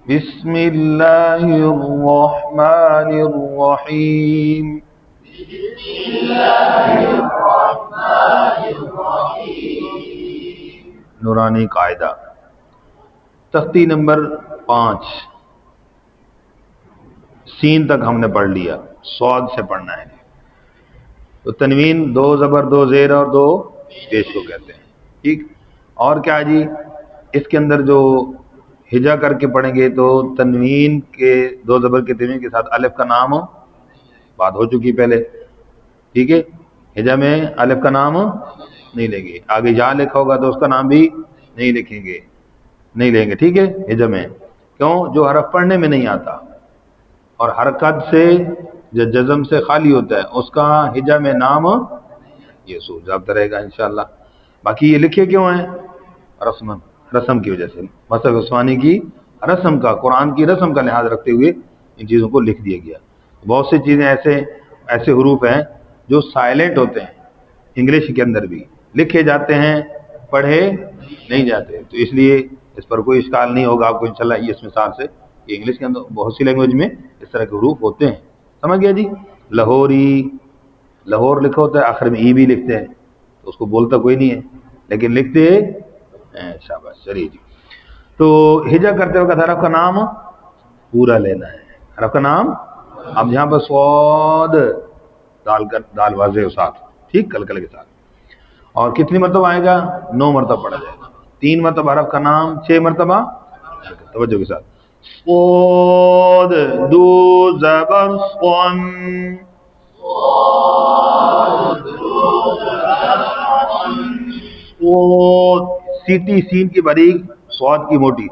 بسم اللہ الرحمن الرحیم. نورانی قاعدہ تختی نمبر 5 سین تک ہم نے پڑھ لیا، صاد سے پڑھنا ہے. تو تنوین 2 زبر 2 زیر اور 2 پیش کو کہتے ہیں. ٹھیک. اور کیا جی اس کے اندر جو ہجا کر کے پڑھیں گے تو تنوین کے 2 زبر کے تنوین کے ساتھ الف کا نام بات ہو چکی پہلے. ٹھیک ہے. ہجا میں الف کا نام نہیں لیں گے، آگے یا لکھا ہوگا تو اس کا نام بھی نہیں لکھیں گے، نہیں لیں گے. ٹھیک ہے. ہجا میں کیوں؟ جو حرف پڑھنے میں نہیں آتا اور حرکت سے جو جزم سے خالی ہوتا ہے اس کا ہجا میں نام یہ سو ضابطہ رہے گا انشاءاللہ. باقی یہ لکھے کیوں ہیں؟ رسم کی وجہ سے، مصحف عثمانی کی رسم کا، قرآن کی رسم کا لحاظ رکھتے ہوئے ان چیزوں کو لکھ دیا گیا. بہت سی چیزیں ایسے حروف ہیں جو سائلنٹ ہوتے ہیں، انگلش کے اندر بھی لکھے جاتے ہیں، پڑھے نہیں جاتے. تو اس لیے اس پر کوئی اشکال نہیں ہوگا آپ کو انشاءاللہ اس مثال سے کہ انگلش کے اندر بہت سی لینگویج میں اس طرح کے حروف ہوتے ہیں. سمجھ گیا جی؟ لاہوری، لاہور لکھا ہوتا ہے، آخر میں ای بھی لکھتے ہیں، تو اس کو بولتا کوئی نہیں ہے لیکن لکھتے شاباش. چلیے جی. تو ہجا کرتے وقت حرف کا نام پورا لینا ہے، حرف کا نام. اب یہاں پر سواد دال واضح و ساتھ، ٹھیک، کلکل کے ساتھ. اور کتنی مرتبہ آئے گا؟ 9 مرتبہ پڑھا جائے گا. 3 مرتبہ حرف کا نام، 6 مرتبہ توجہ کے ساتھ. صاد دو زبر صن، سیٹی سین کی باریک، صاد کی موٹی.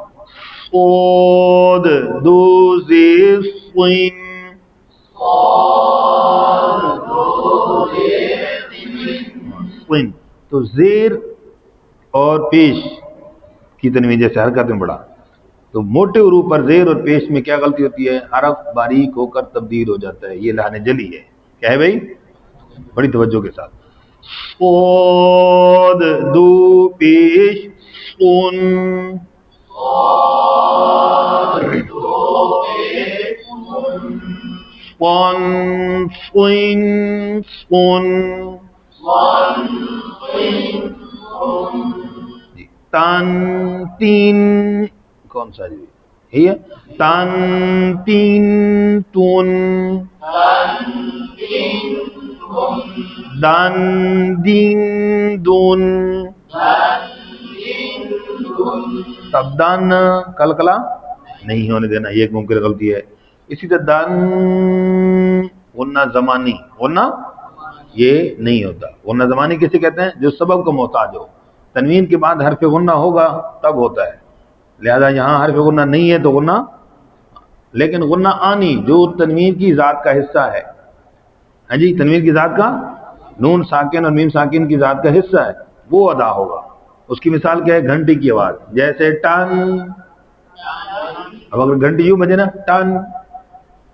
صاد دو زیر صین، صین. تو زیر اور پیش کی تنوین جیسے حرکت میں پڑھا تو موٹے حروف پر زیر اور پیش میں کیا غلطی ہوتی ہے؟ حرف باریک ہو کر تبدیل ہو جاتا ہے. یہ لحن جلی ہے. کیا ہے بھائی؟ بڑی توجہ کے ساتھ. صاد دو پیش سن، سن سن سن. تن تین کون سا جی؟ یہ تن تین تن، دن دین دن. تب دن کلکلا نہیں ہونے دینا، یہ ایک ممکن غلطی ہے. اسی طرح دن غنہ زمانی، غنہ یہ نہیں ہوتا. غنہ زمانی کسے کہتے ہیں؟ جو سبب کا محتاج ہو. تنوین کے بعد حرف غنہ ہوگا تب ہوتا ہے، لہذا یہاں حرف غنہ نہیں ہے تو غنہ. لیکن غنہ آنی جو تنوین کی ذات کا حصہ ہے، ہاں جی، تنوین کی ذات کا، نون ساکن اور میم ساکن کی ذات کا حصہ ہے، وہ ادا ہوگا. اس کی مثال کیا ہے؟ گھنٹی کی آواز، جیسے ٹن. اب اگر گھنٹی یوں بجے نا ٹن،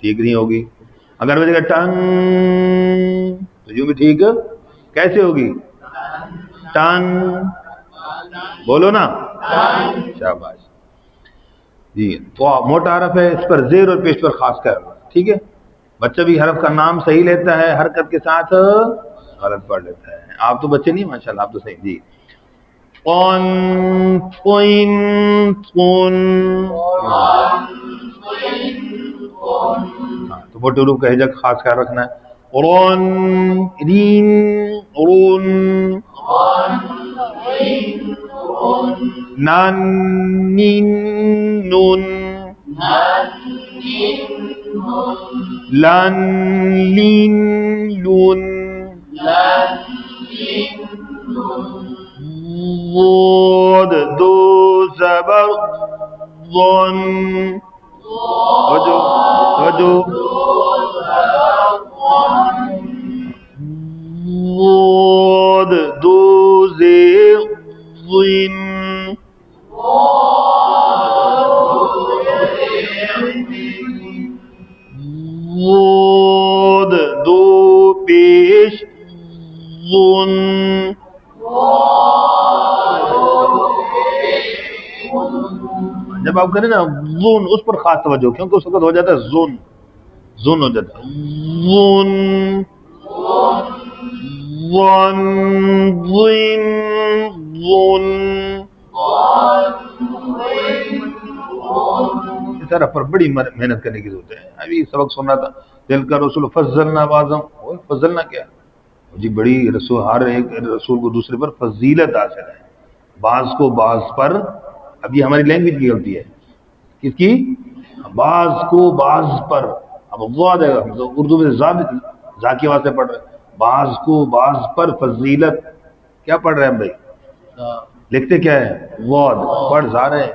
ٹھیک نہیں ہوگی. اگر بجے گا ٹن تو یوں بھی ٹھیک کیسے ہوگی؟ ٹن. بولو نا. شاباش جی. تو موٹا حرف ہے، اس پر زیر اور پیش پر خاص کر. ٹھیک ہے. بچہ بھی حرف کا نام صحیح لیتا ہے، حرکت کے ساتھ غلط پڑھ لیتا ہے. آپ تو بچے نہیں ماشاءاللہ، آپ تو صحیح. جی. قن قن قن. تو موٹے حروف کا ہجا خاص خیال رکھنا ہے. رن رین رن، نن نین نن، لن لین لن. ضاد دو زبر ظن، توجہ. ضاد دو زیر ظن، ضاد دو پیش ظن. جب آپ کریں نا زون، اس پر خاص توجہ، کیونکہ اس وقت ہو جاتا ہے زون، زون ہو جاتا ہے، زون ون زین زون، اس طرح پر بڑی محنت کرنے کی ضرورت ہے. ابھی سبق سن رہا تھا، دل کا رسول فضلنا بعضهم، فضلنا کیا جی، بڑی رسول، ہر ایک رسول کو دوسرے پر فضیلت حاصل ہے، بعض کو بعض پر. اب یہ ہماری لینگویج کی غلطی ہے، کس کی؟ بعض کو بعض پر. اب غاد ہے، ہم تو اردو میں زا کی آواز سے پڑھ رہے ہیں، بعض کو بعض پر فضیلت. کیا پڑھ رہے ہیں ہم بھائی؟ لکھتے کیا ہے؟ غاد، پڑھ زا رہے ہیں،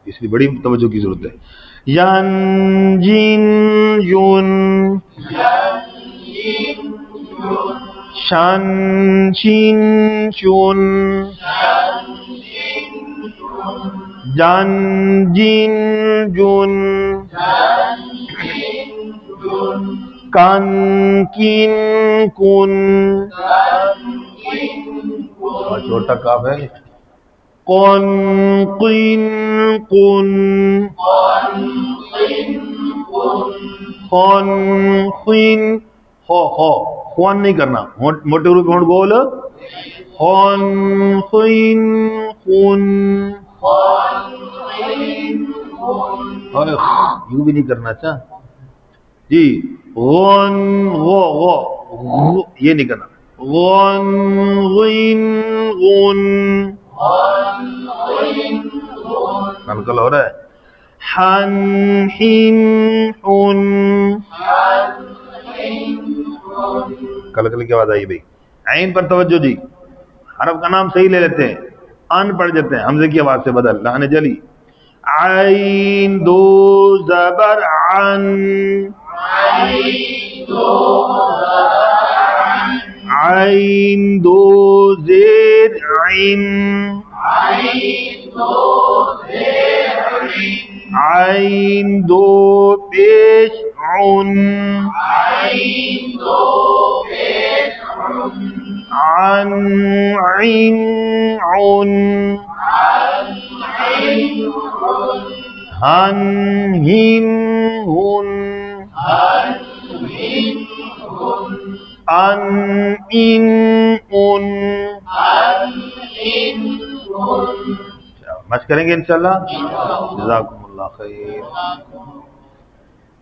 اس لیے بڑی توجہ کی ضرورت ہے. یان جین یون، شان شین شون، جان جین جون، کان کین کون، اور چھوٹا کاف ہے، کون قین کون، خون خین، ہو خوان نہیں کرنا، موٹے روپ ہونٹ بول، خون خین خون، اور یوں بھی نہیں کرنا. اچھا جی، غون غو یہ نہیں کرنا، غون غین غون، نقل ہو رہا ہے. حن حین حن، کل کی آواز آئی بھائی. عین پر توجہ جی، حرف کا نام صحیح لے لیتے ہیں، ان پڑھ جاتے ہیں، حمزے کی آواز سے بدل، لہن جلی. عین دو زبر عن، عین دو زیر عین، عین دو پیش عن، عن عین عن، ہن ہن ہن، ان ان ان. مشق کریں گے انشاءاللہ. جزاکم اللہ خیر.